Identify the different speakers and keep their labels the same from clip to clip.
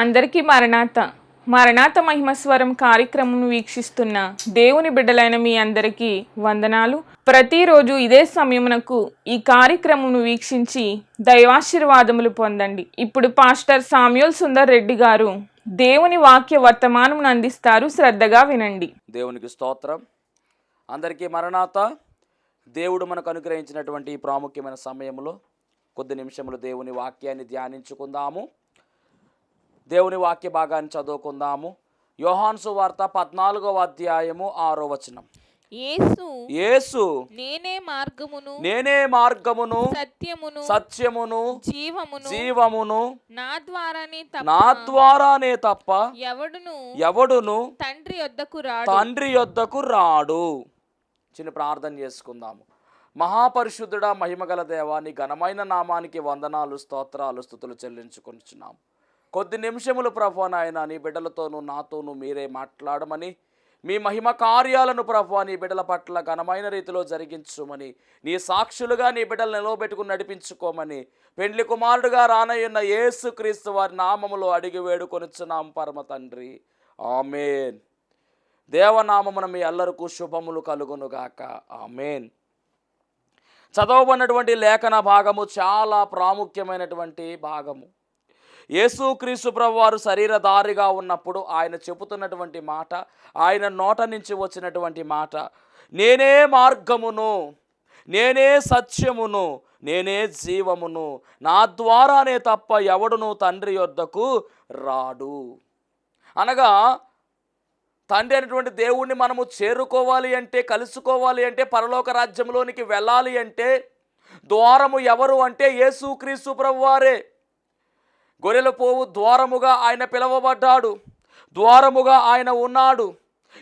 Speaker 1: అందరికీ మరణాత మరణాత మహిమస్వరం కార్యక్రమం వీక్షిస్తున్న దేవుని బిడ్డలైన మీ అందరికీ వందనాలు. ప్రతిరోజు ఇదే సమయమునకు ఈ కార్యక్రమం వీక్షించి దైవాశీర్వాదములు పొందండి. ఇప్పుడు పాస్టర్ సామ్యూల్ సుందర్ రెడ్డి గారు దేవుని వాక్య వర్తమానం అందిస్తారు. శ్రద్ధగా వినండి.
Speaker 2: దేవునికి స్తోత్రం. అందరికీ మరణాత. దేవుడు మనకు అనుగ్రహించినటువంటి ఈ ప్రాముఖ్యమైన సమయంలో కొద్ది నిమిషములు దేవుని వాక్యాన్ని ధ్యానించుకుందాము. దేవుని వాక్య భాగాన్ని చదువుకుందాము. యోహాను సువార్త 14వ అధ్యాయము 6వ వచనం. యేసు నేనే మార్గమును సత్యమును జీవమును నా ద్వారానే తప్ప ఎవడును తండ్రి యొద్దకు రాడు. చిన్న ప్రార్థన చేసుకుందాము. మహాపరిశుద్ధుడా, మహిమగల దేవా, నీ ఘనమైన నామానికి వందనాలు, స్తోత్రాలు, స్తుతులు చెల్లించుకొనిచున్నాము. కొద్ది నిమిషములు ప్రభువా నాయన, నీ బిడ్డలతోనూ నాతోనూ మీరే మాట్లాడమని, మీ మహిమ కార్యాలను ప్రభువా నీ బిడ్డల పట్ల ఘనమైన రీతిలో జరిగించుమని, నీ సాక్షులుగా నీ బిడ్డలు నిలవబెట్టుకుని నడిపించుకోమని, పెండ్లి కుమారుడుగా రానయ్యున్న యేసు క్రీస్తు వారి నామములో అడిగి వేడుకొనిచున్నాం పరమ తండ్రి, ఆమేన్. దేవనామమున మీ అల్లరకు శుభములు కలుగునుగాక, ఆమేన్. చదవబడినటువంటి లేఖన భాగము చాలా ప్రాముఖ్యమైనటువంటి భాగము. యేసుక్రీస్తు ప్రభువారు శరీరధారిగా ఉన్నప్పుడు ఆయన చెబుతున్నటువంటి మాట, ఆయన నోట నుంచి వచ్చినటువంటి మాట, నేనే మార్గమును, నేనే సత్యమును, నేనే జీవమును, నా ద్వారానే తప్ప ఎవడును తండ్రి యొద్దకు రాడు. అనగా తండ్రి అనేటువంటి దేవుణ్ణి మనము చేరుకోవాలి అంటే, కలుసుకోవాలి అంటే, పరలోక రాజ్యంలోనికి వెళ్ళాలి అంటే ద్వారము ఎవరు అంటే యేసుక్రీస్తు ప్రభువారే. గొర్రెల పోవు ద్వారముగా ఆయన పిలువబడ్డాడు, ద్వారముగా ఆయన ఉన్నాడు.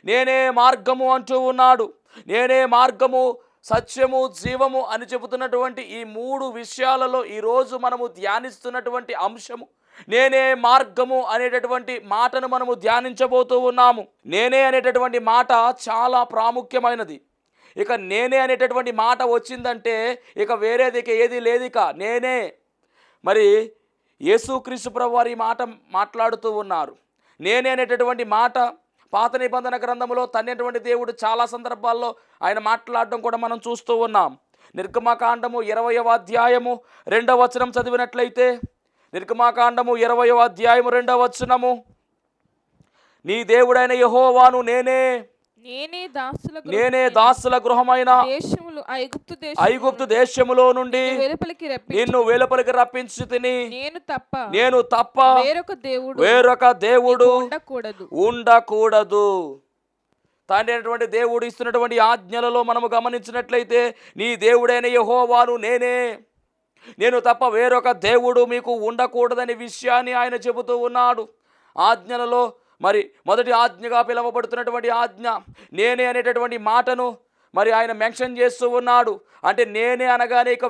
Speaker 2: నేనే మార్గము అంటూ ఉన్నాడు. నేనే మార్గము, సత్యము, జీవము అని చెబుతున్నటువంటి ఈ మూడు విషయాలలో ఈరోజు మనము ధ్యానిస్తున్నటువంటి అంశము నేనే మార్గము అనేటటువంటి మాటను మనము ధ్యానించబోతూ ఉన్నాము. నేనే అనేటటువంటి మాట చాలా ప్రాముఖ్యమైనది. ఇక నేనే అనేటటువంటి మాట వచ్చిందంటే ఇక వేరేది ఏది లేదు. ఇక నేనే. మరి యేసుక్రీస్తు ప్రభువారు ఈ మాట మాట్లాడుతూ ఉన్నారు. నేనే అనేటటువంటి మాట పాత నిబంధన గ్రంథంలో తన్నేటువంటి దేవుడు చాలా సందర్భాల్లో ఆయన మాట్లాడడం కూడా మనం చూస్తూ ఉన్నాం. నిర్గమకాండము 20వ అధ్యాయము 2వ వచనం చదివినట్లయితే, నిర్గమకాండము 20వ అధ్యాయము 2వ వచనము, నీ దేవుడైన యెహోవాను నేనే దాసుల గృహమైన ఐగుప్తు దేశములో నుండి నిన్ను వెలుపలికి రప్పించి తిని, నేను తప్ప వేరొక దేవుడు ఉండకూడదు. తండ్రి అయినటువంటి దేవుడు ఇస్తున్నటువంటి ఆజ్ఞలలో మనము గమనించినట్లయితే, నీ దేవుడైన యెహోవాను నేనే, నేను తప్ప వేరొక దేవుడు మీకు ఉండకూడదనే విషయాన్ని ఆయన చెబుతూ ఉన్నాడు. ఆజ్ఞలలో మరి మొదటి ఆజ్ఞగా పిలువబడుతున్నటువంటి ఆజ్ఞ నేనే అనేటటువంటి మాటను మరి ఆయన మెన్షన్ చేస్తూ ఉన్నాడు. అంటే నేనే అనగానే ఇక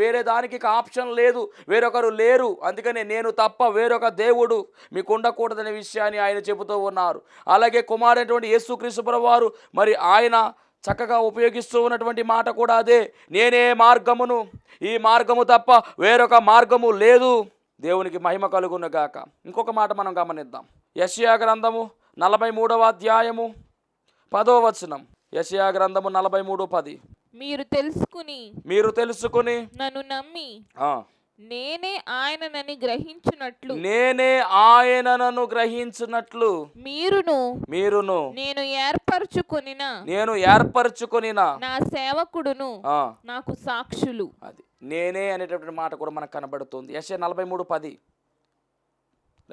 Speaker 2: వేరే దానికి ఇక ఆప్షన్ లేదు, వేరొకరు లేరు. అందుకనే నేను తప్ప వేరొక దేవుడు మీకు ఉండకూడదనే విషయాన్ని ఆయన చెబుతూ ఉన్నారు. అలాగే కుమారుడైనటువంటి యేసుక్రీస్తు ప్రభువారు మరి ఆయన చక్కగా ఉపయోగిస్తూ ఉన్నటువంటి మాట కూడా అదే, నేనే మార్గమును, ఈ మార్గము తప్ప వేరొక మార్గము లేదు. దేవునికి మహిమ కలుగునుగాక. ఇంకొక మాట మనం గమనిద్దాం. యెషయా గ్రంథము 43వ అధ్యాయము 10వ వచనం. యెషయా గ్రంథము 43:10. మీరు తెలుసుకుని నన్ను నమ్మి నేనే ఆయనను గ్రహించున్నట్లు మీరును నేను ఏర్పరచుకొనిన నా సేవకుడును నాకు సాక్షులు. అది నేనే అనేటటువంటి మాట కూడా మనకు కనబడుతుంది. యెషయా 43:10.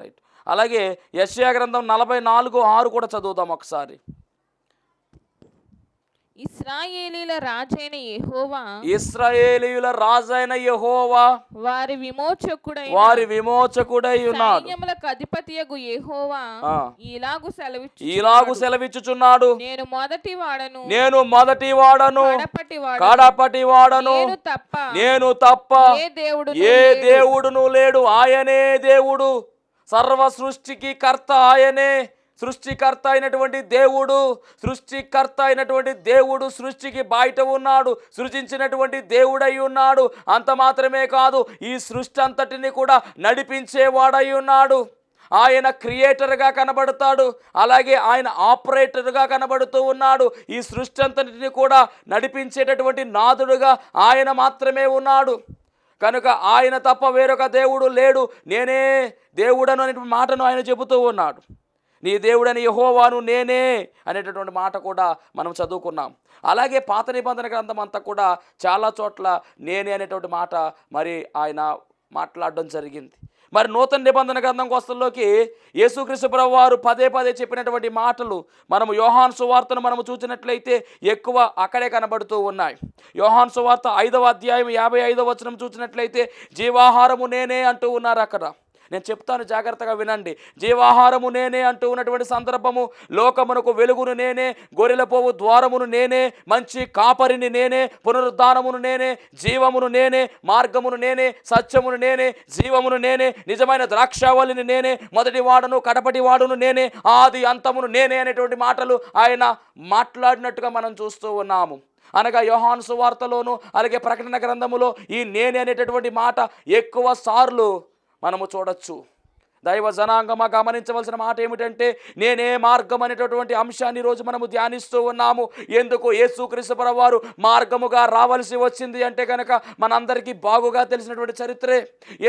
Speaker 2: రైట్. అలాగే యెషయా గ్రంథం 44:6 కూడా చదువుదాం ఒకసారి. ఇశ్రాయేలీయుల రాజైన యెహోవా వారి విమోచకుడై ఉన్నాడు. సైన్యములకు అధిపతియగు యెహోవా ఇలాగు సెలవిచ్చుచున్నాడు, నేను మొదటి వాడను కడపటి వాడను, నేను తప్ప ఏ దేవుడును లేడు. ఆయనే దేవుడు, సర్వ సృష్టికి కర్త ఆయనే. సృష్టికర్త అయినటువంటి దేవుడు సృష్టికి బయట ఉన్నాడు, సృజించినటువంటి దేవుడై ఉన్నాడు. అంత మాత్రమే కాదు, ఈ సృష్టి అంతటిని కూడా నడిపించేవాడై ఉన్నాడు. ఆయన క్రియేటర్గా కనబడతాడు, అలాగే ఆయన ఆపరేటర్గా కనబడుతూ ఉన్నాడు. ఈ సృష్టి అంతటిని కూడా నడిపించేటటువంటి నాథుడుగా ఆయన మాత్రమే ఉన్నాడు. కనుక ఆయన తప్ప వేరొక దేవుడు లేడు, నేనే దేవుడను అనే మాటను ఆయన చెబుతూ ఉన్నాడు. నీ దేవుడని యెహోవాను నేనే అనేటటువంటి మాట కూడా మనం చదువుకున్నాం. అలాగే పాత నిబంధన గ్రంథం అంతా కూడా చాలా చోట్ల నేనే అనేటువంటి మాట మరి ఆయన మాట్లాడడం జరిగింది. మరి నూతన నిబంధన గ్రంథం కోస్తల్లోకి యేసుక్రీస్తు ప్రభువు వారు పదే పదే చెప్పినటువంటి మాటలు మనము యోహాను సువార్తను మనము చూసినట్లయితే ఎక్కువ అక్కడే కనబడుతూ ఉన్నాయి. యోహాను సువార్త 5వ అధ్యాయం 55వ వచనం చూసినట్లయితే జీవాహారము నేనే అంటూ ఉన్నారు అక్కడ. నేను చెప్తాను, జాగ్రత్తగా వినండి. జీవాహారము నేనే అంటూ ఉన్నటువంటి సందర్భము, లోకమునకు వెలుగును నేనే, గొర్రెల పోవు ద్వారమును నేనే, మంచి కాపరిని నేనే, పునరుద్ధానమును నేనే, జీవమును నేనే, మార్గమును నేనే, సత్యమును నేనే, జీవమును నేనే, నిజమైన ద్రాక్షావళిని నేనే, మొదటి వాడును కడపటి వాడును నేనే, ఆది అంతమును నేనే అనేటువంటి మాటలు ఆయన మాట్లాడినట్టుగా మనం చూస్తూ ఉన్నాము. అనగా యోహాను సువార్తలోను అలాగే ప్రకటన గ్రంథములో ఈ నేనే అనేటటువంటి మాట ఎక్కువ సార్లు మనము చూడొచ్చు. దైవ జనాంగమా గమనించవలసిన మాట ఏమిటంటే నేనే మార్గం అనేటటువంటి అంశాన్ని ఈరోజు మనము ధ్యానిస్తూ ఉన్నాము. ఎందుకు యేసుక్రీస్తు ప్రభువు వారు మార్గముగా రావాల్సి వచ్చింది అంటే కనుక మనందరికీ బాగుగా తెలిసినటువంటి చరిత్రే.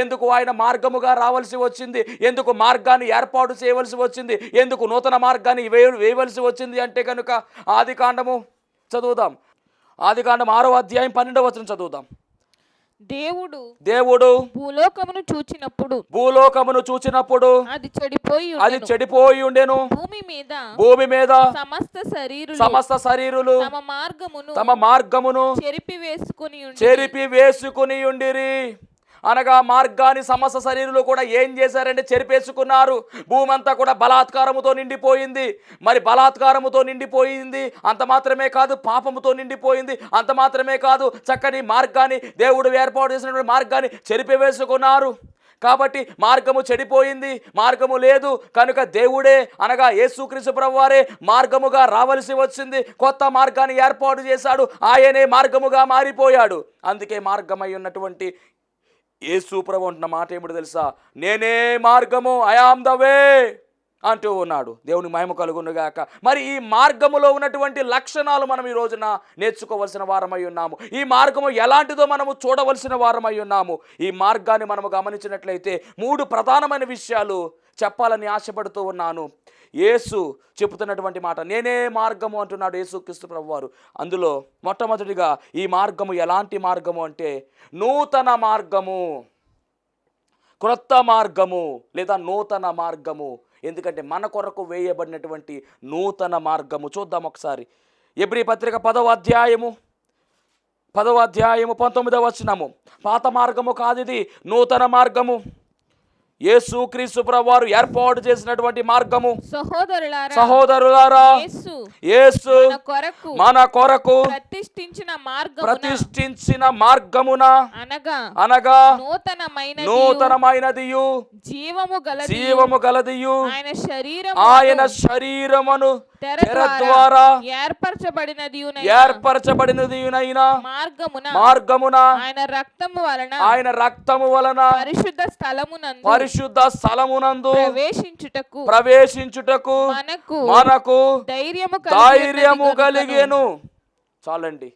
Speaker 2: ఎందుకు ఆయన మార్గముగా రావాల్సి వచ్చింది, ఎందుకు మార్గాన్ని ఏర్పాటు చేయవలసి వచ్చింది, ఎందుకు నూతన మార్గాన్ని వేయవలసి వచ్చింది అంటే కనుక ఆదికాండము చదువుదాం. ఆదికాండం 6వ అధ్యాయం 12వ వచనం చదువుదాం. దేవుడు భూలోకమును చూచినప్పుడు అది చెడిపోయి ఉండెను. భూమి మీద సమస్త శరీరులు తమ మార్గమును చెరిపి వేసుకుని ఉండిరి. అనగా మార్గాన్ని సమస్త శరీరులు కూడా ఏం చేశారంటే చెరిపేసుకున్నారు. భూమి అంతా కూడా బలాత్కారముతో నిండిపోయింది. మరి బలాత్కారముతో నిండిపోయింది అంత మాత్రమే కాదు, పాపముతో నిండిపోయింది అంత మాత్రమే కాదు, చక్కని మార్గాన్ని దేవుడు ఏర్పాటు చేసినటువంటి మార్గాన్ని చెరిపివేసుకున్నారు. కాబట్టి మార్గము చెడిపోయింది, మార్గము లేదు. కనుక దేవుడే అనగా యేసుక్రీస్తు ప్రభువారే మార్గముగా రావలసి వచ్చింది. కొత్త మార్గాన్ని ఏర్పాటు చేశాడు. ఆయనే మార్గముగా మారిపోయాడు. అందుకే మార్గమై ఉన్నటువంటి యేసు ప్రభు అంటున్న మాట ఏమిటో తెలుసా? నేనే మార్గము, ఐ యామ్ ద వే అంటూ ఉన్నాడు. దేవుని మహిమ కలుగునుగాక. మరి ఈ మార్గములో ఉన్నటువంటి లక్షణాలు మనం ఈ రోజున నేర్చుకోవలసిన వారమై ఉన్నాము. ఈ మార్గము ఎలాంటిదో మనము చూడవలసిన వారమై ఉన్నాము. ఈ మార్గాన్ని మనము గమనించినట్లయితే 3 ప్రధానమైన విషయాలు చెప్పాలని ఆశపడుతూ ఉన్నాను. యేసు చెబుతున్నటువంటి మాట నేనే మార్గము అంటున్నాడు యేసుక్రీస్తు ప్రభువారు. అందులో మొట్టమొదటిగా ఈ మార్గము ఎలాంటి మార్గము అంటే నూతన మార్గము, క్రొత్త మార్గము లేదా నూతన మార్గము. ఎందుకంటే మన కొరకు వేయబడినటువంటి నూతన మార్గము. చూద్దాం ఒకసారి. ఎబ్రీ పత్రిక 10వ అధ్యాయము 19వ వచనము. పాత మార్గము కాదు ఇది, నూతన మార్గము. యేసుక్రీస్తు ప్రభువారు ఏర్పాటు చేసినటువంటి మార్గము. సహోదరులారా యేసు మన కొరకు ప్రతిష్ఠించిన మార్గమున అనగా నూతనమైనదియు జీవము గలదియు ఆయన శరీరమును తెర ద్వారా ఏర్పరచబడినదియునైన మార్గమున ఆయన రక్తము వలన పరిశుద్ధ స్థలమునందు ప్రవేశించుటకు మనకు ధైర్యము కలిగెను. చాలండి.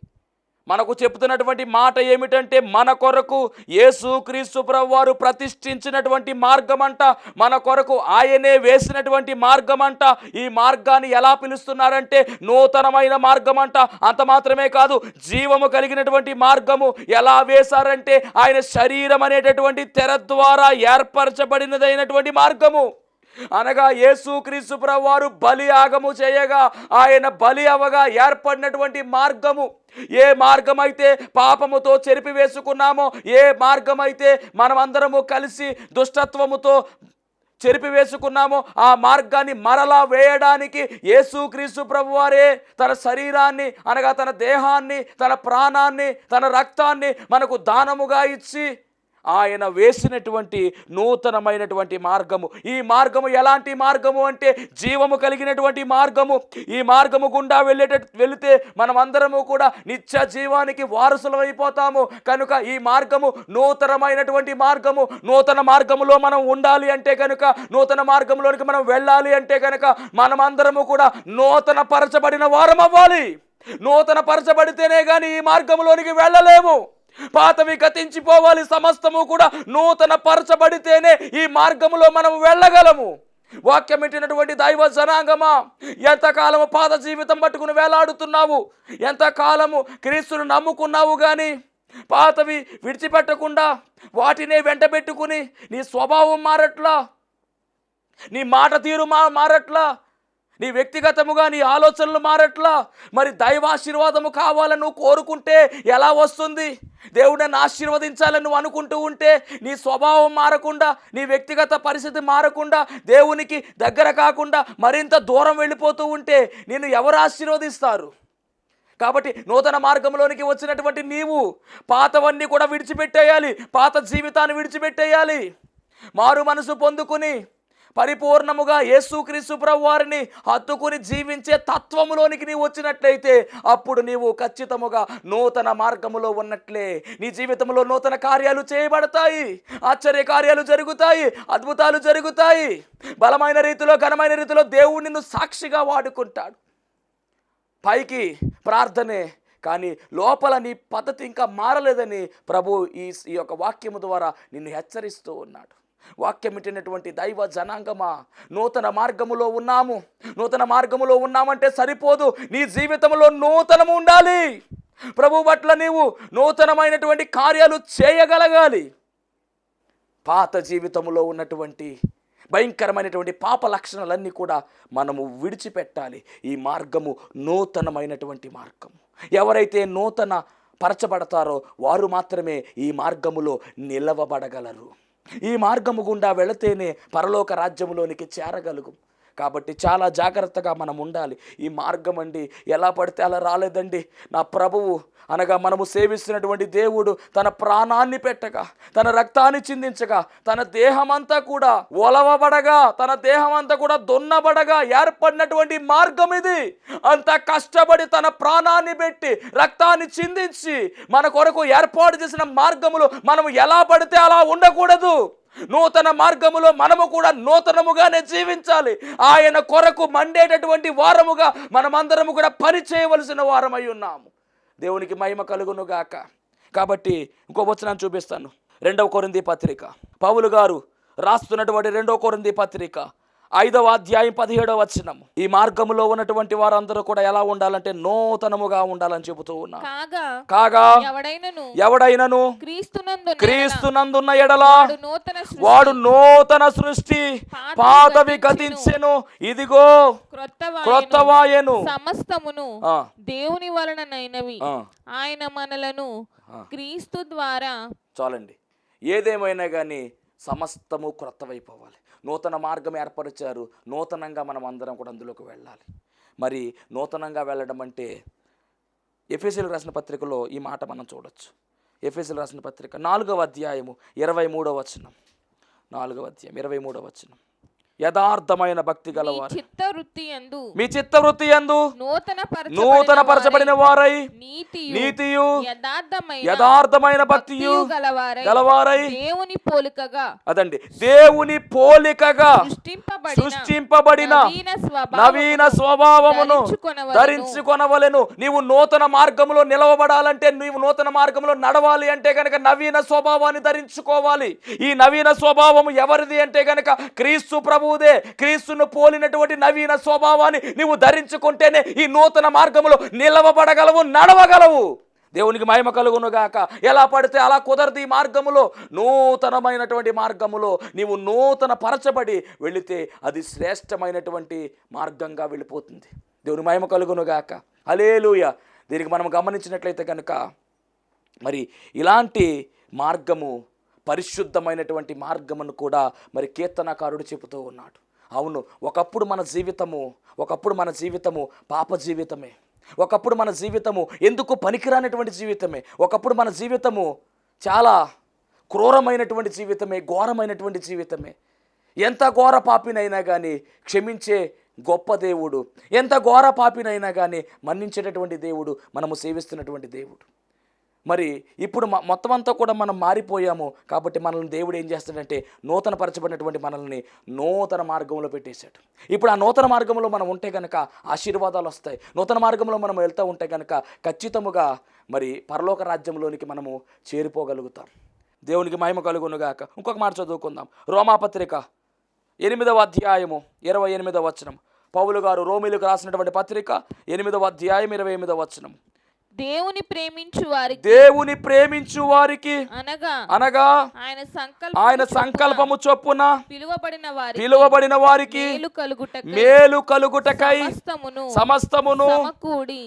Speaker 2: మనకు చెప్తున్నటువంటి మాట ఏమిటంటే మన కొరకు యేసుక్రీస్తు ప్రభువారు ప్రతిష్ఠించినటువంటి మార్గమంట, మన కొరకు ఆయనే వేసినటువంటి మార్గమంట. ఈ మార్గాన్ని ఎలా పిలుస్తున్నారంటే నూతనమైన మార్గమంట. అంత మాత్రమే కాదు, జీవము కలిగినటువంటి మార్గము. ఎలా వేశారంటే ఆయన శరీరం అనేటటువంటి తెర ద్వారా ఏర్పరచబడినదైనటువంటి మార్గము. అనగా యేసుక్రీస్తు ప్రభువారు బలి యాగము చేయగా ఆయన బలి అవగా ఏర్పడినటువంటి మార్గము. ఏ మార్గమైతే పాపముతో చెరిపివేసుకున్నామో, ఏ మార్గమైతే మనమందరము కలిసి దుష్టత్వముతో చెరిపివేసుకున్నామో ఆ మార్గాన్ని మరలా వేయడానికి యేసుక్రీస్తు ప్రభువారే తన శరీరాన్ని అనగా తన దేహాన్ని, తన ప్రాణాన్ని, తన రక్తాన్ని మనకు దానముగా ఇచ్చి ఆయన వేసినటువంటి నూతనమైనటువంటి మార్గము. ఈ మార్గము ఎలాంటి మార్గము అంటే జీవము కలిగినటువంటి మార్గము. ఈ మార్గము గుండా వెళితే మనమందరము కూడా నిత్య జీవానికి వారసులం అయిపోతాము. కనుక ఈ మార్గము నూతనమైనటువంటి మార్గము. నూతన మార్గములో మనం ఉండాలి అంటే కనుక, నూతన మార్గంలోనికి మనం వెళ్ళాలి అంటే కనుక మనమందరము కూడా నూతన పరచబడిన వారం అవ్వాలి. నూతన పరచబడితేనే కానీ ఈ మార్గంలోనికి వెళ్ళలేము. పాతవి గతించిపోవాలి, సమస్తము కూడా నూతన పరచబడితేనే ఈ మార్గములో మనం వెళ్ళగలము. వాక్యం పెట్టినటువంటి దైవ జనాంగమా, ఎంతకాలము పాత జీవితం పట్టుకుని వేలాడుతున్నావు, ఎంతకాలము క్రీస్తును నమ్ముకున్నావు కానీ పాతవి విడిచిపెట్టకుండా వాటినే వెంటబెట్టుకుని నీ స్వభావం మారట్లా, నీ మాట తీరు మారట్లా, నీ వ్యక్తిగతముగా నీ ఆలోచనలు మారట్లా. మరి దైవాశీర్వాదము కావాలని నువ్వు కోరుకుంటే ఎలా వస్తుంది? దేవుడు నన్ను ఆశీర్వదించాలని నువ్వు అనుకుంటూ ఉంటే నీ స్వభావం మారకుండా, నీ వ్యక్తిగత పరిస్థితి మారకుండా, దేవునికి దగ్గర కాకుండా మరింత దూరం వెళ్ళిపోతూ ఉంటే నిన్ను ఎవరు ఆశీర్వదిస్తారు? కాబట్టి నూతన మార్గంలోనికి వచ్చినటువంటి నీవు పాతవన్నీ కూడా విడిచిపెట్టేయాలి, పాత జీవితాన్ని విడిచిపెట్టేయాలి. మారు మనసు పొందుకుని పరిపూర్ణముగా యేసుక్రీస్తు ప్రభువారిని హత్తుకుని జీవించే తత్వములోనికి నీవు వచ్చినట్లయితే అప్పుడు నీవు ఖచ్చితముగా నూతన మార్గములో ఉన్నట్లే. నీ జీవితంలో నూతన కార్యాలు చేయబడతాయి, ఆశ్చర్య కార్యాలు జరుగుతాయి, అద్భుతాలు జరుగుతాయి. బలమైన రీతిలో, ఘనమైన రీతిలో దేవుడు నిన్ను సాక్షిగా వాడుకుంటాడు. పైకి ప్రార్థనే కానీ లోపల నీ పద్ధతి ఇంకా మారలేదని ప్రభు ఈ యొక్క వాక్యము ద్వారా నిన్ను హెచ్చరిస్తూ ఉన్నాడు. వాక్యం ఇచ్చినటువంటి దైవ జనాంగమా, నూతన మార్గములో ఉన్నాము. నూతన మార్గములో ఉన్నామంటే సరిపోదు, నీ జీవితంలో నూతనము ఉండాలి. ప్రభు పట్ల నీవు నూతనమైనటువంటి కార్యాలు చేయగలగాలి. పాత జీవితంలో ఉన్నటువంటి భయంకరమైనటువంటి పాప లక్షణాలన్నీ కూడా మనము విడిచిపెట్టాలి. ఈ మార్గము నూతనమైనటువంటి మార్గము. ఎవరైతే నూతన పరచబడతారో వారు మాత్రమే ఈ మార్గములో నిలవబడగలరు. ఈ మార్గము గుండా వెళితేనే పరలోక రాజ్యములోనికి చేరగలుగు. కాబట్టి చాలా జాగ్రత్తగా మనం ఉండాలి. ఈ మార్గం అండి ఎలా పడితే అలా రాలేదండి. నా ప్రభువు అనగా మనము సేవిస్తున్నటువంటి దేవుడు తన ప్రాణాన్ని పెట్టగా, తన రక్తాన్ని చిందించగా, తన దేహమంతా కూడా ఒలవబడగా, తన దేహమంతా కూడా దున్నబడగా ఏర్పడినటువంటి మార్గం ఇది. అంత కష్టపడి తన ప్రాణాన్ని పెట్టి రక్తాన్ని చిందించి మన కొరకు ఏర్పాటు చేసిన మార్గములో మనము ఎలా పడితే అలా ఉండకూడదు. నూతన మార్గములో మనము కూడా నూతనముగానే జీవించాలి. ఆయన కొరకు మండేటటువంటి వారముగా మనమందరము కూడా పని చేయవలసిన వారమై ఉన్నాము. దేవునికి మహిమ కలుగును గాక. కాబట్టి ఇంకో వచనాన్ని చూపిస్తాను. 2వ కొరింథీ పత్రిక, పౌలు గారు రాస్తున్నటువంటి 2వ కొరింథీ పత్రిక 5వ అధ్యాయం 17వ వచనము. ఈ మార్గములో ఉన్నటువంటి వారందరూ కూడా ఎలా ఉండాలంటే నూతనముగా ఉండాలని చెబుతూ ఉన్నారు. కాగా ఎవడైనను క్రీస్తునందున్న ఎడల వాడు నూతన సృష్టి, పాతవి గతించెను, ఇదిగో క్రొత్తవాయెను.
Speaker 1: సమస్తమును దేవుని వలననైనవి, ఆయన మనలను క్రీస్తు ద్వారా.
Speaker 2: చాలండి, ఏదేమైనా కానీ సమస్తము క్రొత్తవైపోవాలి. నూతన మార్గం ఏర్పరిచారు, నూతనంగా మనం అందరం కూడా అందులోకి వెళ్ళాలి. మరి నూతనంగా వెళ్ళడం అంటే ఎఫెసీయులకు రాసిన పత్రికలో ఈ మాట మనం చూడొచ్చు. ఎఫెసీయులకు రాసిన పత్రిక 4వ అధ్యాయము 23వ వచనం. 4వ అధ్యాయం 23వ వచనం. యథార్థమైన భక్తి గలవారు మీ చిత్తవృత్తి యందు నూతన పరచబడిన వారై నీతియు యథార్థమైన భక్తియు గలవారై అదండి దేవుని పోలికగా సృష్టింపబడిన నవీన స్వభావమును ధరించుకొనవలెను. నీవు నూతన మార్గంలో నిలవబడాలంటే, నీవు నూతన మార్గంలో నడవాలి అంటే కనుక నవీన స్వభావాన్ని ధరించుకోవాలి. ఈ నవీన స్వభావము ఎవరిది అంటే కనుక క్రీస్తు ప్రభు. క్రీస్తును పోలినటువంటి నవీన స్వభావాన్ని నీవు ధరించుకుంటేనే ఈ నూతన మార్గములో నిలవబడగలవు, నడవగలవు. దేవునికి మహిమ కలుగును గాక. ఎలా పడితే అలా కుదరదు. ఈ మార్గములో, నూతనమైనటువంటి మార్గములో నీవు నూతన పరచబడి వెళితే అది శ్రేష్టమైనటువంటి మార్గంగా వెళ్ళిపోతుంది. దేవుని మహిమ కలుగును గాక. హల్లెలూయా. దీనికి మనం గమనించినట్లయితే కనుక మరి ఇలాంటి మార్గము, పరిశుద్ధమైనటువంటి మార్గమును కూడా మరి కీర్తనకారుడు చెబుతూ ఉన్నాడు. అవును, ఒకప్పుడు మన జీవితము పాప జీవితమే. ఒకప్పుడు మన జీవితము ఎందుకు పనికిరానటువంటి జీవితమే. ఒకప్పుడు మన జీవితము చాలా క్రూరమైనటువంటి జీవితమే, ఘోరమైనటువంటి జీవితమే. ఎంత ఘోర పాపినైనా కానీ క్షమించే గొప్ప దేవుడు, ఎంత ఘోర పాపినైనా కానీ మన్నించేటటువంటి దేవుడు మనము సేవిస్తున్నటువంటి దేవుడు. మరి ఇప్పుడు మొత్తం అంతా కూడా మనం మారిపోయాము కాబట్టి మనల్ని దేవుడు ఏం చేస్తాడంటే నూతన పరచబడినటువంటి మనల్ని నూతన మార్గంలో పెట్టేశాడు. ఇప్పుడు ఆ నూతన మార్గంలో మనం ఉంటే కనుక ఆశీర్వాదాలు వస్తాయి. నూతన మార్గంలో మనం వెళ్తూ ఉంటే కనుక ఖచ్చితముగా మరి పరలోక రాజ్యంలోనికి మనము చేరిపోగలుగుతాం. దేవునికి మహిమ కలుగునుగాక. ఇంకొక మాట చదువుకుందాం. రోమాపత్రిక 8వ అధ్యాయము 28వ వచనం. పౌలు గారు రోమీలకు రాసినటువంటి పత్రిక 8వ అధ్యాయం 28వ వచనం.
Speaker 3: దేవుని ప్రేమించు వారికి
Speaker 2: అనగా ఆయన సంకల్పము చొప్పున పిలువబడిన వారికి మేలు కలుగుటకై సమస్తమును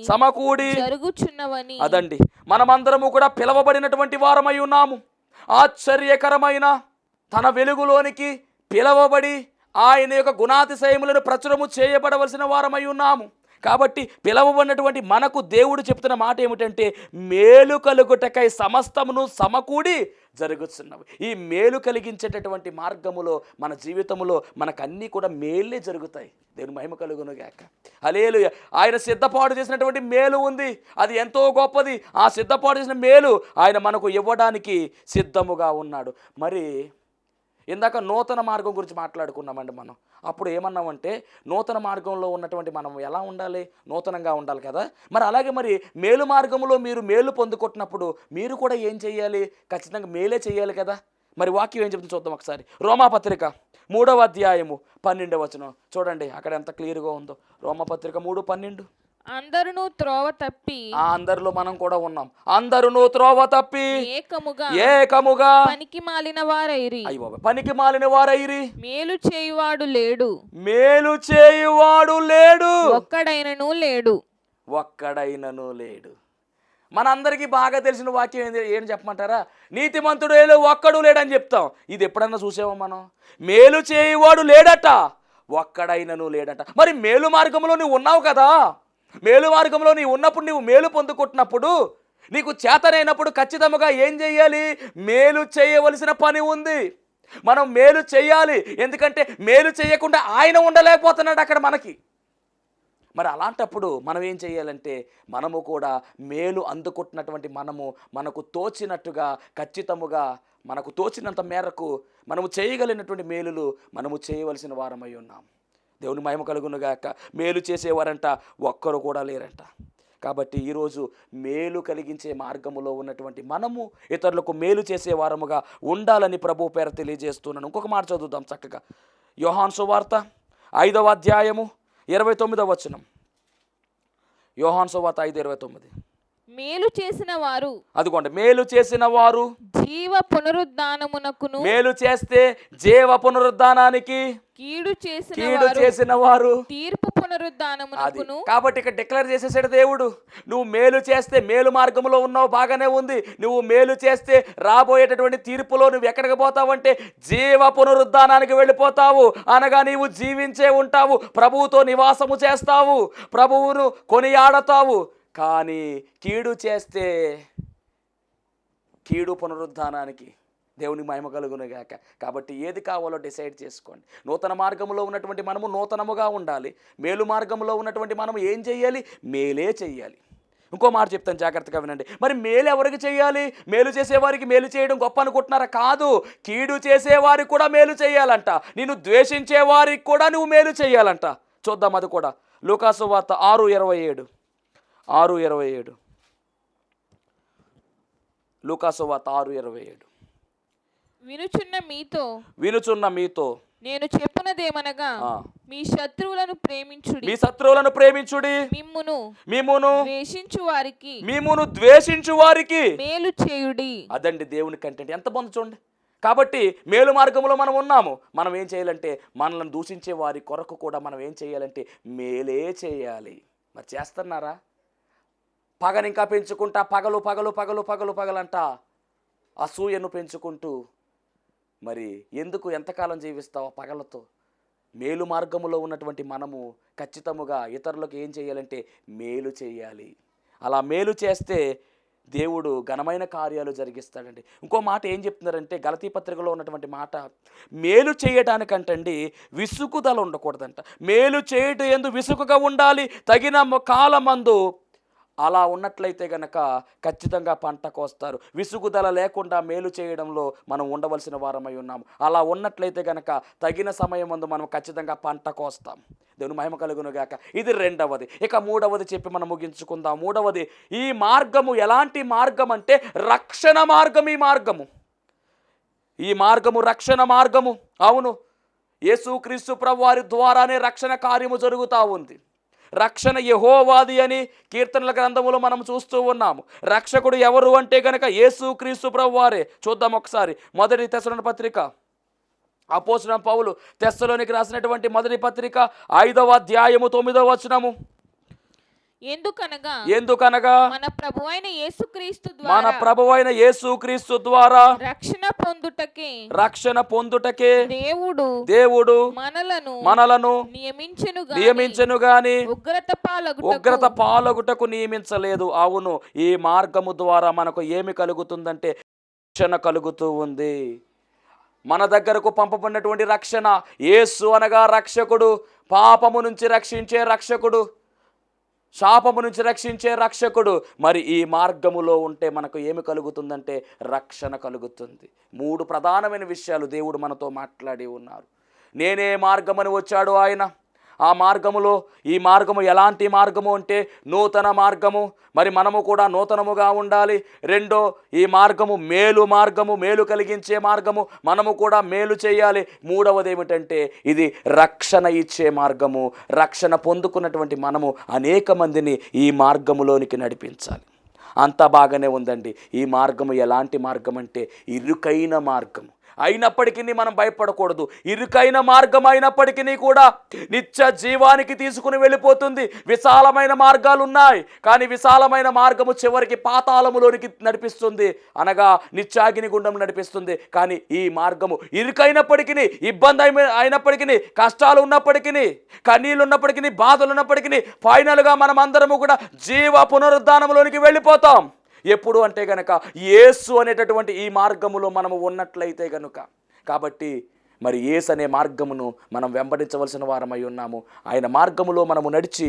Speaker 2: సమకూడి
Speaker 3: జరుగుచున్నవని.
Speaker 2: అదండి, మనమందరము కూడా పిలవబడినటువంటి వారమై ఉన్నాము. ఆశ్చర్యకరమైన తన వెలుగులోనికి పిలవబడి ఆయన యొక్క గుణాతిశయములను ప్రచురము చేయబడవలసిన వారమై ఉన్నాము. కాబట్టి పిలవబడినటువంటి మనకు దేవుడు చెప్తున్న మాట ఏమిటంటే మేలు కలుగుటకై సమస్తమును సమకూడి జరుగుతున్నవి. ఈ మేలు కలిగించేటటువంటి మార్గములో మన జీవితంలో మనకన్నీ కూడా మేలే జరుగుతాయి. దేవుని మహిమ కలుగునుగాక. హల్లెలూయా. ఆయన సిద్ధపాటు చేసినటువంటి మేలు ఉంది, అది ఎంతో గొప్పది. ఆ సిద్ధపాటు చేసిన మేలు ఆయన మనకు ఇవ్వడానికి సిద్ధముగా ఉన్నాడు. మరి ఇందాక నూతన మార్గం గురించి మాట్లాడుకున్నామండి మనం. అప్పుడు ఏమన్నామంటే నూతన మార్గంలో ఉన్నటువంటి మనం ఎలా ఉండాలి? నూతనంగా ఉండాలి కదా. మరి అలాగే మరి మేలు మార్గంలో మీరు మేలు పొందుకుంటున్నప్పుడు మీరు కూడా ఏం చేయాలి? ఖచ్చితంగా మేలే చేయాలి కదా. మరి వాక్యం ఏం చెప్తుంది చూద్దాం ఒకసారి. రోమాపత్రిక 3వ అధ్యాయము 12వ వచనం చూడండి, అక్కడ ఎంత క్లియర్గా ఉందో. రోమాపత్రిక 3:12.
Speaker 3: అందరును త్రోవ తప్పి,
Speaker 2: అందరిలో మనం కూడా ఉన్నాం. అందరును త్రోవ తప్పి ఏకముగా
Speaker 3: పనికి మాలిన వారైరి.
Speaker 2: అయ్యో, పనికి మాలిన వారైరి.
Speaker 3: మేలు చేయువాడు లేడు,
Speaker 2: మేలు చేయువాడు లేడు,
Speaker 3: ఒక్కడైనను లేడు.
Speaker 2: ఒక్కడైనను లేడు. మనందరికీ బాగా తెలిసిన వాక్యం ఏం చెప్పమంటారా? నీతిమంతుడు ఏదో ఒక్కడు లేడని చెప్తాం. ఇది ఎప్పుడన్నా చూసామో మనం? మేలు చేయువాడు లేడట, ఒక్కడైనను లేడట. మరి మేలు మార్గంలో నువ్వు ఉన్నావు కదా. మేలు మార్గంలో నీవు ఉన్నప్పుడు, నీవు మేలు పొందుకుంటున్నప్పుడు, నీకు చేతనైనప్పుడు ఖచ్చితంగా ఏం చేయాలి? మేలు చేయవలసిన పని ఉంది. మనం మేలు చేయాలి. ఎందుకంటే మేలు చేయకుండా ఆయన ఉండలేకపోతున్నాడు అక్కడ మనకి. మరి అలాంటప్పుడు మనం ఏం చేయాలంటే మనము కూడా మేలు అందుకుంటున్నటువంటి మనకు తోచినట్టుగా ఖచ్చితముగా మనకు తోచినంత మేరకు మనము చేయగలిగినటువంటి మేలులు మనము చేయవలసిన వారమై ఉన్నాం. దేవుని మహిమ కలుగునుగాక. మేలు చేసేవారంట ఒక్కరు కూడా లేరంట. కాబట్టి ఈరోజు మేలు కలిగించే మార్గములో ఉన్నటువంటి మనము ఇతరులకు మేలు చేసే వారముగా ఉండాలని ప్రభు పేర తెలియజేస్తున్నాను. ఇంకొక మాట చదువుదాం చక్కగా. యోహాను సువార్త 5వ అధ్యాయము 29వ వచనం. యోహాను సువార్త 5:29.
Speaker 3: మేలు చేసిన వారు,
Speaker 2: అదిగోండి, మేలు చేసిన వారు
Speaker 3: జీవ పునరుద్ధానమునకును,
Speaker 2: మేలు చేస్తే జీవ పునరుద్ధానానికి,
Speaker 3: కీడు
Speaker 2: చేసిన వారు
Speaker 3: తీర్పు పునరుద్ధానమునకును.
Speaker 2: కాబట్టి ఇక్కడ డిక్లేర్ చేసేసాడు దేవుడు, నువ్వు మేలు చేస్తే మేలు మార్గంలో ఉన్నావు, బాగానే ఉంది. నువ్వు మేలు చేస్తే రాబోయేటటువంటి తీర్పులో నువ్వు ఎక్కడికి పోతావంటే జీవ పునరుద్ధానానికి వెళ్ళిపోతావు. అనగా నీవు జీవించే ఉంటావు, ప్రభువుతో నివాసము చేస్తావు, ప్రభువును కొనియాడతావు. కానీ కీడు చేస్తే కీడు పునరుద్ధానానికి. దేవుని మహిమ కలుగునుగాక. కాబట్టి ఏది కావాలో డిసైడ్ చేసుకోండి. నూతన మార్గంలో ఉన్నటువంటి మనము నూతనముగా ఉండాలి. మేలు మార్గంలో ఉన్నటువంటి మనము ఏం చేయాలి? మేలే చెయ్యాలి. ఇంకో మాట చెప్తాను, జాగ్రత్తగా వినండి. మరి మేలు ఎవరికి చేయాలి? మేలు చేసేవారికి మేలు చేయడం గొప్ప అనుకుంటున్నారా? కాదు, కీడు చేసేవారికి కూడా మేలు చేయాలంట. నిన్ను ద్వేషించే వారికి కూడా నువ్వు మేలు చేయాలంట. చూద్దాం అది కూడా. లూకాసు వార్త 6:27. లూకాసు వార్త 6:27. వినుచున్న మీతో
Speaker 3: నేను చెప్పునదేమనగా, మీ శత్రువులను ప్రేమించుడి, మిమ్మును ద్వేషించు వారికి
Speaker 2: మేలు చేయుడి. అదండి దేవుని కంటెంట్. ఎంత బాగుంది చూడండి. కాబట్టి మేలు మార్గంలో మనం ఉన్నాము. మనం ఏం చేయాలంటే మనల్ని దూషించే వారి కొరకు కూడా మనం ఏం చేయాలంటే మేలే చేయాలి. మరి చేస్తున్నారా? పగని ఇంకా పెంచుకుంటా పగలంట అసూయను పెంచుకుంటూ మరి ఎందుకు ఎంతకాలం జీవిస్తావు పగలతో? మేలు మార్గములో ఉన్నటువంటి మనము ఖచ్చితముగా ఇతరులకు ఏం చేయాలంటే మేలు చేయాలి. అలా మేలు చేస్తే దేవుడు ఘనమైన కార్యాలు జరిగిస్తాడండి. ఇంకో మాట ఏం చెప్తున్నారంటే గలతీ పత్రికలో ఉన్నటువంటి మాట, మేలు చేయడానికంటండి విసుగుదల ఉండకూడదంట. మేలు చేయటం ఎందు విసుగుగా ఉండాలి, తగిన కాలమందు. అలా ఉన్నట్లయితే గనక ఖచ్చితంగా పంట కోస్తారు. విసుగుదల లేకుండా మేలు చేయడంలో మనం ఉండవలసిన వారమై ఉన్నాము. అలా ఉన్నట్లయితే గనక తగిన సమయం ముందు మనం ఖచ్చితంగా పంట కోస్తాం. దేవుని మహిమ కలుగును గాక. ఇది రెండవది. ఇక మూడవది చెప్పి మనం ముగించుకుందాం. మూడవది, ఈ మార్గము ఎలాంటి మార్గం అంటే రక్షణ మార్గం. ఈ మార్గము రక్షణ మార్గము. అవును, యేసుక్రీస్తు ప్రభువారి ద్వారానే రక్షణ కార్యము జరుగుతూ ఉంది. రక్షణ యెహోవాది అని కీర్తనల గ్రంథములో మనం చూస్తూ ఉన్నాము. రక్షకుడు ఎవరు అంటే కనుక యేసుక్రీస్తు ప్రభువారే. చూద్దాం ఒకసారి. మొదటి తెస్సలోని పత్రిక, అపోస్తలుడైన పౌలు తెస్సలోనికి రాసినటువంటి మొదటి పత్రిక 5వ అధ్యాయము 9వ వచనము. ఎందుకనగా
Speaker 3: మన ప్రభువైన
Speaker 2: యేసుక్రీస్తు ద్వారా
Speaker 3: రక్షణ పొందుటకే
Speaker 2: దేవుడు మనలను
Speaker 3: నియమించెను గాని
Speaker 2: ఉగ్రత పాలగుటకు నియమించలేదు. అవును, ఈ మార్గము ద్వారా మనకు ఏమి కలుగుతుందంటే రక్షణ కలుగుతూ ఉంది. మన దగ్గరకు పంపబడినటువంటి రక్షణ, యేసు అనగా రక్షకుడు, పాపము నుంచి రక్షించే రక్షకుడు, శాపము నుంచి రక్షించే రక్షకుడు. మరి ఈ మార్గములో ఉంటే మనకు ఏమి కలుగుతుందంటే రక్షణ కలుగుతుంది. 3 ప్రధానమైన విషయాలు దేవుడు మనతో మాట్లాడి ఉన్నారు. నేనే మార్గమని వచ్చాడు ఆయన. ఆ మార్గములో, ఈ మార్గము ఎలాంటి మార్గము అంటే నూతన మార్గము. మరి మనము కూడా నూతనముగా ఉండాలి. రెండో, ఈ మార్గము మేలు కలిగించే మార్గము. మనము కూడా మేలు చేయాలి. మూడవది ఏమిటంటే ఇది రక్షణ ఇచ్చే మార్గము. రక్షణ పొందుకున్నటువంటి మనము అనేక మందిని ఈ మార్గములోనికి నడిపించాలి. అంతా బాగానే ఉందండి. ఈ మార్గము ఎలాంటి మార్గం అంటే ఇరుకైన మార్గము. అయినప్పటికీ మనం భయపడకూడదు. ఇరుకైన మార్గం అయినప్పటికీ కూడా నిత్య జీవానికి తీసుకుని వెళ్ళిపోతుంది. విశాలమైన మార్గాలు ఉన్నాయి, కానీ విశాలమైన మార్గము చివరికి పాతాళములోనికి నడిపిస్తుంది, అనగా నిత్యాగ్ని గుండం నడిపిస్తుంది. కానీ ఈ మార్గము ఇరుకైనప్పటికీ, ఇబ్బంది అయినప్పటికీ, కష్టాలు ఉన్నప్పటికీ, కన్నీళ్ళు ఉన్నప్పటికీ, బాధలు ఉన్నప్పటికీ, ఫైనల్గా మనం అందరము కూడా జీవ పునరుద్ధానంలోనికి వెళ్ళిపోతాం. ఎప్పుడు అంటే గనక యేసు అనేటటువంటి ఈ మార్గములో మనము ఉన్నట్లయితే గనుక. కాబట్టి మరి యేసు అనే మార్గమును మనం వెంబడించవలసిన వారమై ఉన్నాము. ఆయన మార్గములో మనము నడిచి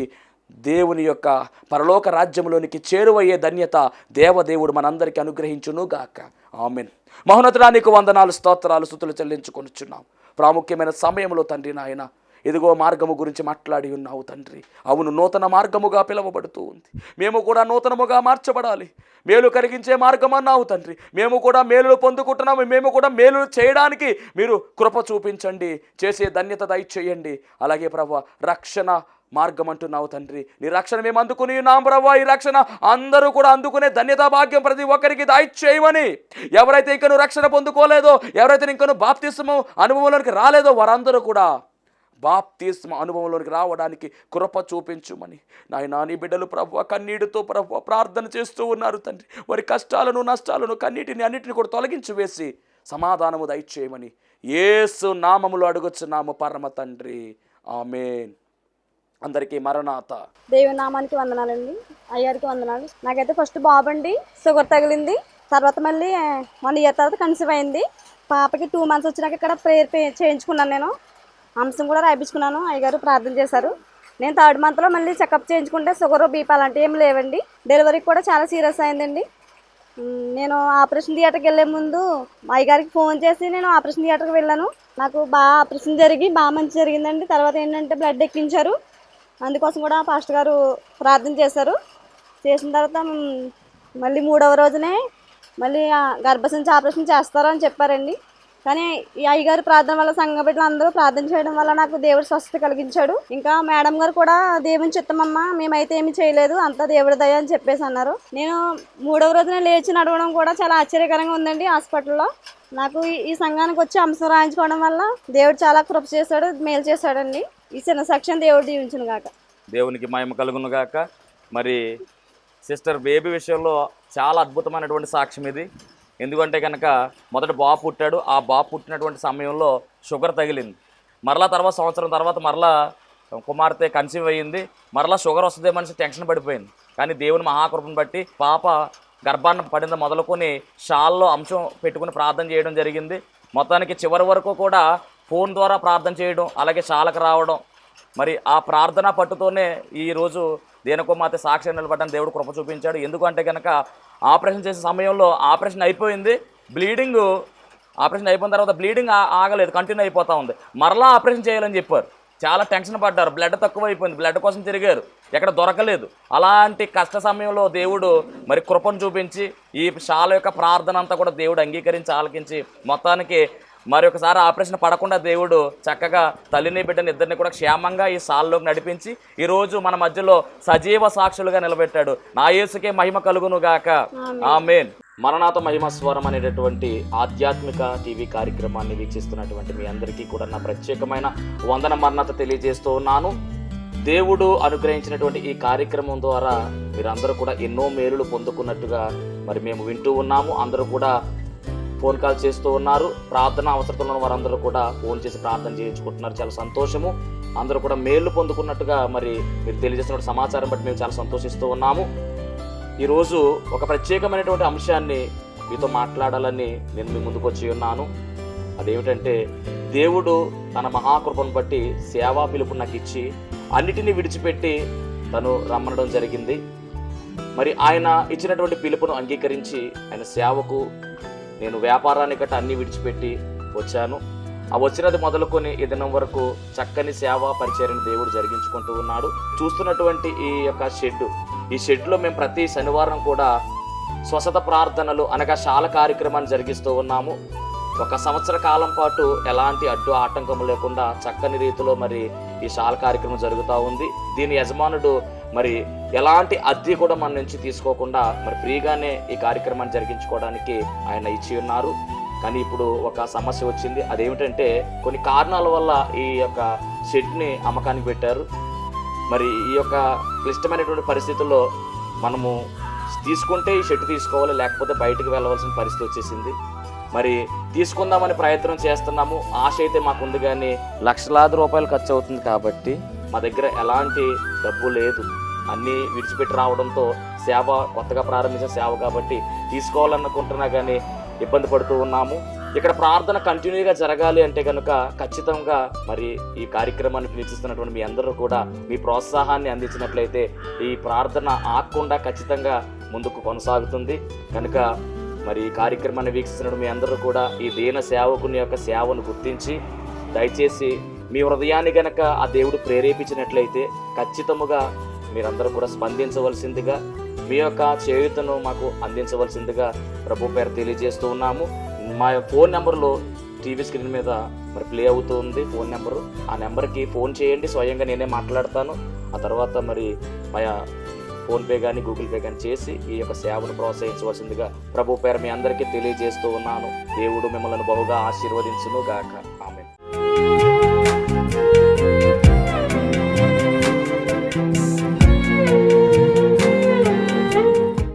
Speaker 2: దేవుని యొక్క పరలోక రాజ్యంలోనికి చేరువయ్యే ధన్యత దేవదేవుడు మనందరికీ అనుగ్రహించునుగాక. ఆమేన్. మహోన్నతుడా, నీకు వందనాలు, స్తోత్రాలు, స్తుతులు చెల్లించుకొనుచున్నాం. ప్రాముఖ్యమైన సమయంలో తండ్రి నాయన ఇదిగో మార్గము గురించి మాట్లాడి ఉన్నావు తండ్రి. అవును, నూతన మార్గముగా పిలువబడుతూ ఉంది. మేము కూడా నూతనముగా మార్చబడాలి. మేలు కలిగించే మార్గం అన్నావు తండ్రి. మేము కూడా మేలులు పొందుకుంటున్నాము. మేము కూడా మేలు చేయడానికి మీరు కృప చూపించండి, చేసే ధన్యత దయచేయండి. అలాగే ప్రభువా, రక్షణ మార్గం అంటున్నావు తండ్రి. నీ రక్షణ మేము అందుకుని ఉన్నాం ప్రభువా. ఈ రక్షణ అందరూ కూడా అందుకునే ధన్యతా భాగ్యం ప్రతి ఒక్కరికి దయచేయమని. ఎవరైతే ఇంకను రక్షణ పొందుకోలేదో, ఎవరైతే ఇంకను బాప్తిస్మం అనుభవంలోనికి రాలేదో, వారందరూ కూడా బాప్తిస్మ అనుభవంలోనికి రావడానికి కృప చూపించుమని నాయనా, నీ బిడ్డలు ప్రభువా కన్నీటితో ప్రభువా ప్రార్థన చేస్తూ ఉన్నారు తండ్రి. వారి కష్టాలను, నష్టాలను, అన్నిటిని కూడా తొలగించి వేసి సమాధానము దయచేయమని యేసు నామములో అడుగుచున్నాము పరమ తండ్రి. ఆమేన్. అందరికీ మరణాత.
Speaker 4: దేవుని నామానికి వందనాలండి, అయ్యారికి వందనాలు. నాకైతే ఫస్ట్ బాబు అండి, షుగర్ తగిలింది. తర్వాత మళ్ళీ 1 ఇయర్ తర్వాత కన్సీవ్ అయింది. పాపకి 2 మంత్స్ వచ్చినాక ఇక్కడ ప్రేయర్ చేయించుకున్నాను. నేను అంశం కూడా రాయించుకున్నాను. అయ్యగారు ప్రార్థన చేశారు. నేను 3rd మంత్లో మళ్ళీ చెకప్ చేయించుకుంటే షుగర్, బీపీ అలాంటివి ఏమి లేవండి. డెలివరీకి కూడా చాలా సీరియస్ అయిందండి. నేను ఆపరేషన్ థియేటర్కి వెళ్ళే ముందు అయ్యగారికి ఫోన్ చేసి నేను ఆపరేషన్ థియేటర్కి వెళ్ళాను. నాకు బాగా ఆపరేషన్ జరిగి బాగా మంచి జరిగిందండి. తర్వాత ఏంటంటే బ్లడ్ ఎక్కించారు. అందుకోసం కూడా పాస్టర్ గారు ప్రార్థన చేశారు. చేసిన తర్వాత మళ్ళీ 3వ రోజునే మళ్ళీ గర్భసంచి ఆపరేషన్ చేస్తారు అని చెప్పారండి. కానీ ఈ అయ్యగారు ప్రార్థన వల్ల, సంఘ బిడ్డలు అందరూ ప్రార్థన చేయడం వల్ల నాకు దేవుడు స్వస్థత కలిగించాడు. ఇంకా మేడం గారు కూడా దేవుని చిత్తమమ్మ, మేమైతే ఏమి చేయలేదు, అంతా దేవుడి దయ అని చెప్పేసి అన్నారు. నేను 3వ రోజున లేచి నడవడం కూడా చాలా ఆశ్చర్యకరంగా ఉందండి. హాస్పిటల్లో నాకు ఈ సంఘానికి వచ్చి అంశం రాయించుకోవడం వల్ల దేవుడు చాలా కృప చేశాడు, మేలు చేశాడండి. ఈ చిన్న సాక్ష్యం దేవుడు దీవించును గాక.
Speaker 2: దేవునికి మహిమ కలుగును గాక. మరి సిస్టర్ బేబీ విషయంలో చాలా అద్భుతమైనటువంటి సాక్ష్యం ఇది. ఎందుకంటే కనుక మొదట బాబు పుట్టాడు. ఆ బాబు పుట్టినటువంటి సమయంలో షుగర్ తగిలింది. మరలా తర్వాత సంవత్సరం తర్వాత మరలా కుమార్తె కన్సీవ్ అయ్యింది. మరలా షుగర్ వస్తుందే మనిషి టెన్షన్ పడిపోయింది. కానీ దేవుని మహాకృపను బట్టి పాప గర్భాన్ని పడింది మొదలుకొని షాల్లో అంశం పెట్టుకుని ప్రార్థన చేయడం జరిగింది. మొత్తానికి చివరి వరకు కూడా ఫోన్ ద్వారా ప్రార్థన చేయడం, అలాగే షాలకు రావడం, మరి ఆ ప్రార్థన పట్టుతోనే ఈరోజు దేనికోమాత సాక్షి నిలబడ్డాన్ని దేవుడు కృప చూపించాడు. ఎందుకంటే కనుక ఆపరేషన్ చేసే సమయంలో ఆపరేషన్ అయిపోయింది, ఆపరేషన్ అయిపోయిన తర్వాత బ్లీడింగ్ ఆగలేదు, కంటిన్యూ అయిపోతూ ఉంది. మరలా ఆపరేషన్ చేయాలని చెప్పారు. చాలా టెన్షన్ పడ్డారు, బ్లడ్ తక్కువ అయిపోయింది, బ్లడ్ కోసం తిరిగారు, ఎక్కడ దొరకలేదు. అలాంటి కష్ట సమయంలో దేవుడు మరి కృపను చూపించి ఈ షాల యొక్క ప్రార్థన అంతా కూడా దేవుడు అంగీకరించి ఆలకించి మొత్తానికి మరి ఒకసారి ఆపరేషన్ పడకుండా దేవుడు చక్కగా తల్లిని బిడ్డని ఇద్దరిని కూడా క్షేమంగా ఈ సాల్లోకి నడిపించి ఈరోజు మన మధ్యలో సజీవ సాక్షులుగా నిలబెట్టాడు. నా యేసుకే మహిమ కలుగును గాక, ఆమేన్. మరణాత మహిమ స్వరం అనేటటువంటి ఆధ్యాత్మిక టీవీ కార్యక్రమాన్ని వీక్షిస్తున్నటువంటి మీ అందరికీ కూడా నా ప్రత్యేకమైన వందన మరణత తెలియజేస్తూ ఉన్నాను. దేవుడు అనుగ్రహించినటువంటి ఈ కార్యక్రమం ద్వారా మీరందరూ కూడా ఎన్నో మేలులు పొందుకున్నట్టుగా మరి మేము వింటూ ఉన్నాము. అందరూ కూడా ఫోన్ కాల్ చేస్తూ ఉన్నారు. ప్రార్థన అవసరతలో ఉన్న వారందరూ కూడా ఫోన్ చేసి ప్రార్థన చేయించుకుంటున్నారు. చాలా సంతోషము. అందరూ కూడా మేలు పొందుకున్నట్టుగా మరి మీరు తెలియజేస్తున్న సమాచారం బట్టి మేము చాలా సంతోషిస్తూ ఉన్నాము. ఈరోజు ఒక ప్రత్యేకమైనటువంటి అంశాన్ని మీతో మాట్లాడాలని నేను మీ ముందుకు వచ్చి ఉన్నాను. అదేమిటంటే, దేవుడు తన మహాకృపను బట్టి సేవా పిలుపు నాకు ఇచ్చి అన్నిటినీ విడిచిపెట్టి తను రమ్మనడం జరిగింది. మరి ఆయన ఇచ్చినటువంటి పిలుపును అంగీకరించి ఆయన సేవకు నేను వ్యాపారాన్ని గట్ట అన్నీ విడిచిపెట్టి వచ్చాను. ఆ వచ్చినది మొదలుకొని ఈ దినం వరకు చక్కని సేవా పరిచర్యను దేవుడు జరిగించుకుంటూ ఉన్నాడు. చూస్తున్నటువంటి ఈ యొక్క ఈ షెడ్లో మేము ప్రతి శనివారం కూడా స్వస్థత ప్రార్థనలు అనగా శాల కార్యక్రమాన్ని జరిగిస్తూ ఉన్నాము. 1 సంవత్సర కాలం పాటు ఎలాంటి అడ్డు ఆటంకం లేకుండా చక్కని రీతిలో మరి ఈ శాల కార్యక్రమం జరుగుతూ ఉంది. దీని యజమానుడు మరి ఎలాంటి అద్దె కూడా మన నుంచి తీసుకోకుండా మరి ఫ్రీగానే ఈ కార్యక్రమాన్ని జరిగించుకోవడానికి ఆయన ఇచ్చి ఉన్నారు. కానీ ఇప్పుడు ఒక సమస్య వచ్చింది. అదేమిటంటే, కొన్ని కారణాల వల్ల ఈ యొక్క షెడ్ని అమ్మకానికి పెట్టారు. మరి ఈ యొక్క క్లిష్టమైనటువంటి పరిస్థితుల్లో మనము తీసుకుంటే ఈ షెడ్ తీసుకోవాలి, లేకపోతే బయటకు వెళ్ళవలసిన పరిస్థితి వచ్చేసింది. మరి తీసుకుందామని ప్రయత్నం చేస్తున్నాము. ఆశ అయితే మాకుంది, కానీ లక్షలాది రూపాయలు ఖర్చు అవుతుంది. కాబట్టి మా దగ్గర ఎలాంటి డబ్బు లేదు. అన్నీ విడిచిపెట్టి రావడంతో సేవ కొత్తగా ప్రారంభించిన సేవ కాబట్టి తీసుకోవాలనుకుంటున్నా కానీ ఇబ్బంది పడుతూ ఉన్నాము. ఇక్కడ ప్రార్థన కంటిన్యూగా జరగాలి అంటే కనుక ఖచ్చితంగా మరి ఈ కార్యక్రమాన్ని వీక్షిస్తున్నటువంటి మీ అందరూ కూడా మీ ప్రోత్సాహాన్ని అందించినట్లయితే ఈ ప్రార్థన ఆగకుండా ఖచ్చితంగా ముందుకు కొనసాగుతుంది. కనుక మరి ఈ కార్యక్రమాన్ని వీక్షిస్తున్నటువంటి మీ అందరూ కూడా ఈ దీన సేవకుని యొక్క సేవను గుర్తించి దయచేసి మీ హృదయాన్ని గనక ఆ దేవుడు ప్రేరేపించినట్లయితే ఖచ్చితముగా మీరందరూ కూడా స్పందించవలసిందిగా, మీ యొక్క చేయూతను మాకు అందించవలసిందిగా ప్రభు పేరు తెలియజేస్తూ ఉన్నాము. మా ఫోన్ నెంబర్లో టీవీ స్క్రీన్ మీద మరి ప్లే అవుతుంది ఫోన్ నెంబరు. ఆ నెంబర్కి ఫోన్ చేయండి, స్వయంగా నేనే మాట్లాడతాను. ఆ తర్వాత మరి మా ఫోన్పే కానీ గూగుల్ పే కానీ చేసి ఈ యొక్క సేవను ప్రోత్సహించవలసిందిగా ప్రభు పేరు మీ అందరికీ తెలియజేస్తూ ఉన్నాను. దేవుడు మిమ్మల్ని బహుగా ఆశీర్వదించును గాక. ఆమేన్.